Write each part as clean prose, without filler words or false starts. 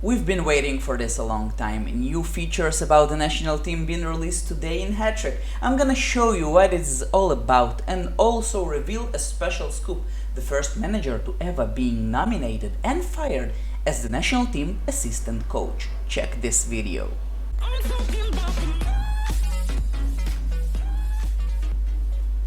We've been waiting for this a long time. New features about the national team being released today in Hattrick. I'm gonna show you what it's all about and also reveal a special scoop. The first manager to ever being nominated and fired as the national team assistant coach. Check this video.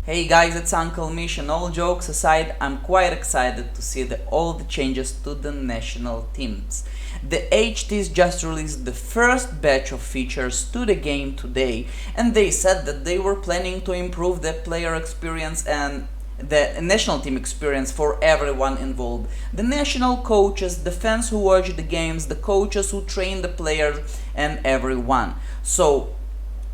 Hey guys, it's Uncle Mish, and all jokes aside, I'm quite excited to see all the changes to the national teams. The HTs just released the first batch of features to the game today, and they said that they were planning to improve the player experience and the national team experience for everyone involved. The national coaches, the fans who watch the games, the coaches who train the players, and everyone. So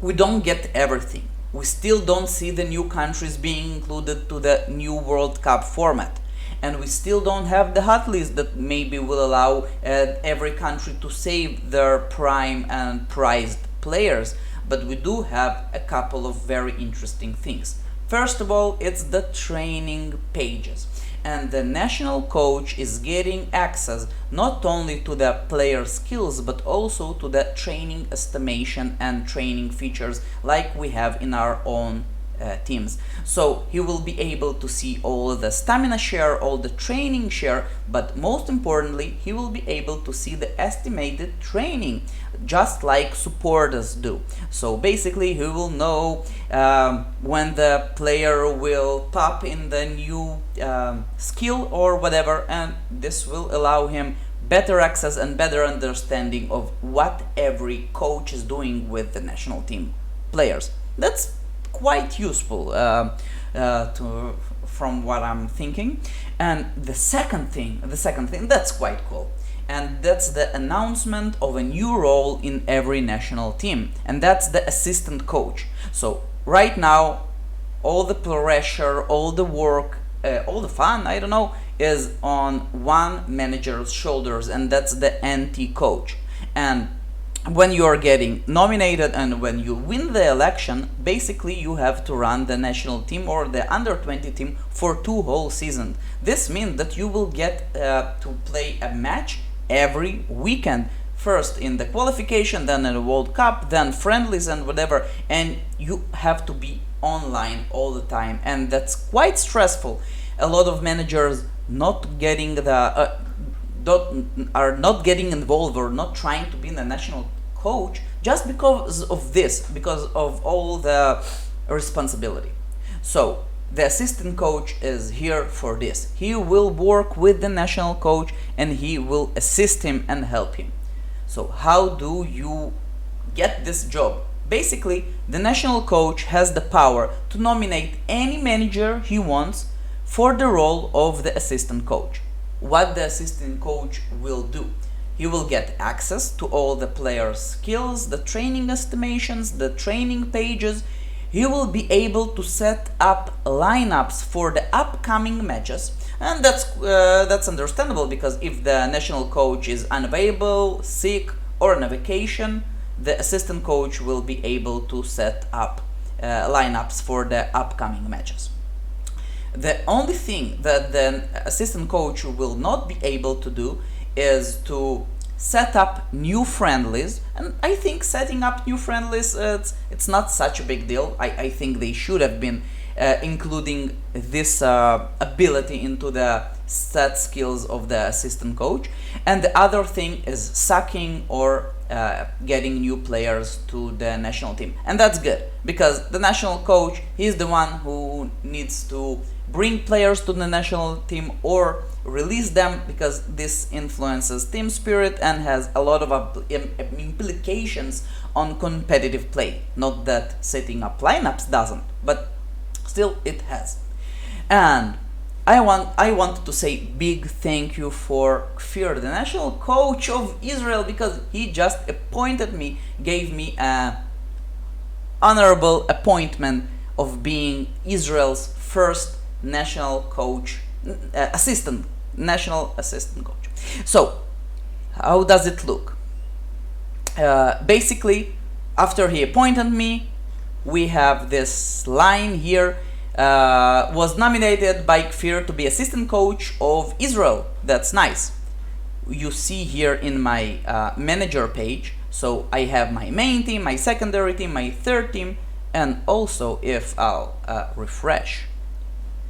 we don't get everything. We still don't see the new countries being included to the new World Cup format. And we still don't have the hot list that maybe will allow every country to save their prime and prized players. But we do have a couple of very interesting things. First of all, it's the training pages. And the national coach is getting access not only to the player skills but also to the training estimation and training features like we have in our own teams. So he will be able to see all the stamina share, all the training share, but most importantly he will be able to see the estimated training just like supporters do. So basically he will know when the player will pop in the new skill or whatever, and this will allow him better access and better understanding of what every coach is doing with the national team players. That's quite useful from what I'm thinking. And the second thing that's quite cool, and that's the announcement of a new role in every national team, and that's the assistant coach. So right now all the pressure, all the work, all the fun, I don't know, is on one manager's shoulders, and that's the NT coach. And when you are getting nominated and when you win the election, basically you have to run the national team or the under 20 team for 2 whole seasons. This means that you will get to play a match every weekend. First in the qualification, then in the World Cup, then friendlies and whatever, and you have to be online all the time, and that's quite stressful. A lot of managers not getting the are not getting involved or not trying to be the national coach just because of this, because of all the responsibility. So the assistant coach is here for this. He will work with the national coach and he will assist him and help him. So how do you get this job? Basically, the national coach has the power to nominate any manager he wants for the role of the assistant coach. What the assistant coach will do: he will get access to all the players' skills, the training estimations, the training pages. He will be able to set up lineups for the upcoming matches, and that's understandable, because if the national coach is unavailable, sick, or on a vacation, the assistant coach will be able to set up lineups for the upcoming matches. The only thing that the assistant coach will not be able to do is to set up new friendlies, and I think setting up new friendlies, it's not such a big deal. I think they should have been including this ability into the set skills of the assistant coach. And the other thing is sucking or getting new players to the national team, and that's good because the national coach, he's the one who needs to bring players to the national team or release them, because this influences team spirit and has a lot of implications on competitive play. Not that setting up lineups doesn't, but still it has. And I want to say big thank you for Kfir, the national coach of Israel, because he just appointed me, gave me an honorable appointment of being Israel's first national coach, national assistant coach. So how does it look? Basically, after he appointed me, we have this line here: was nominated by Kfir to be assistant coach of Israel. That's nice. you see here in my manager page. So I have my main team, my secondary team, my third team, and also if I'll refresh,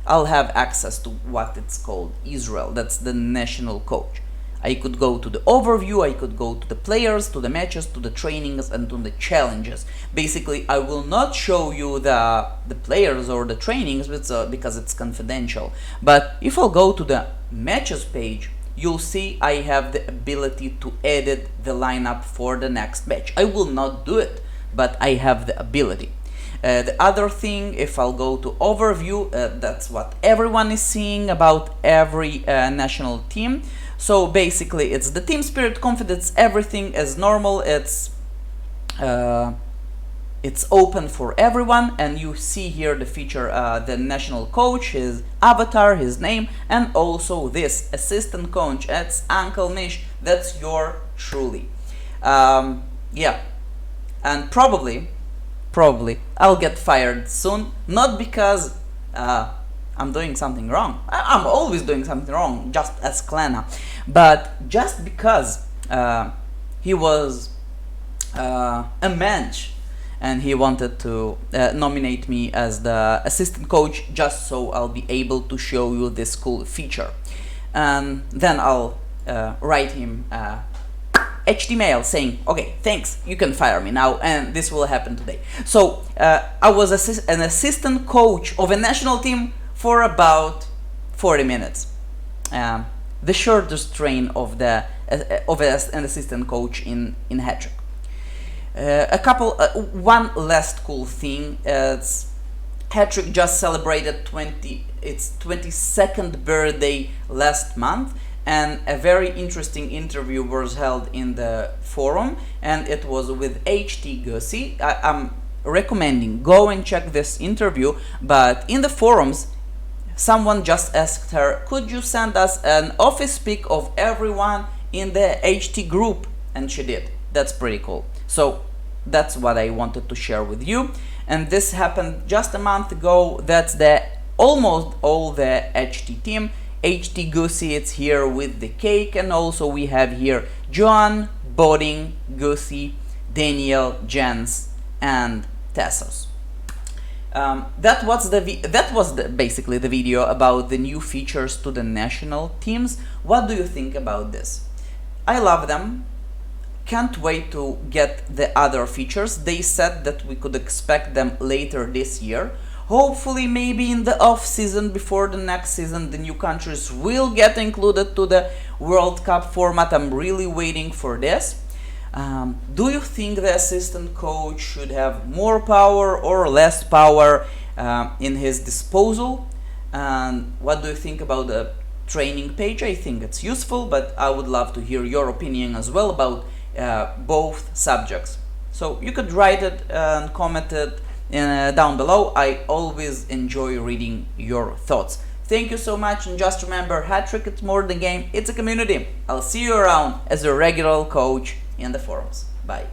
I'll have access to what it's called Israel. That's the national coach. I could go to the overview, I could go to the players, to the matches, to the trainings, and to the challenges. Basically, I will not show you the players or the trainings because it's confidential. But if I'll go to the matches page, you'll see I have the ability to edit the lineup for the next match. I will not do it, but I have the ability. The other thing, if I'll go to overview, that's what everyone is seeing about every national team. So basically it's the team spirit, confidence, everything is normal. It's open for everyone, and you see here the feature, the national coach, his avatar, his name, and also this assistant coach. That's Uncle Mish. That's your truly. Yeah, and probably I'll get fired soon, not because I'm doing something wrong. I'm always doing something wrong, just as Klena, but just because he was a mensch and he wanted to nominate me as the assistant coach, just so I'll be able to show you this cool feature. And then I'll write him HTML saying, okay, thanks, you can fire me now, and this will happen today. So I was an assistant coach of a national team for about 40 minutes. The shortest train of an assistant coach in Hattrick. One last cool thing is Hattrick just celebrated its 22nd birthday last month, and a very interesting interview was held in the forum, and it was with HT Gussie. I'm recommending go and check this interview, but in the forums someone just asked her, could you send us an office pic of everyone in the HT group? And she did. That's pretty cool. So that's what I wanted to share with you, and this happened just a month ago. That's almost all the HT team. HT Gussie, it's here with the cake, and also we have here Joan, Boding, Gussie, Daniel, Jens, and Tessos. That was basically the video about the new features to the national teams. What do you think about this? I love them. Can't wait to get the other features. They said that we could expect them later this year. Hopefully, maybe in the off season before the next season, the new countries will get included to the World Cup format. I'm really waiting for this. Do you think the assistant coach should have more power or less power in his disposal? And what do you think about the training page? I think it's useful, but I would love to hear your opinion as well about both subjects. So you could write it and comment it down below. I always enjoy reading your thoughts. Thank you so much, and just remember, Hattrick, it's more than a game, it's a community. I'll see you around as a regular coach in the forums. Bye.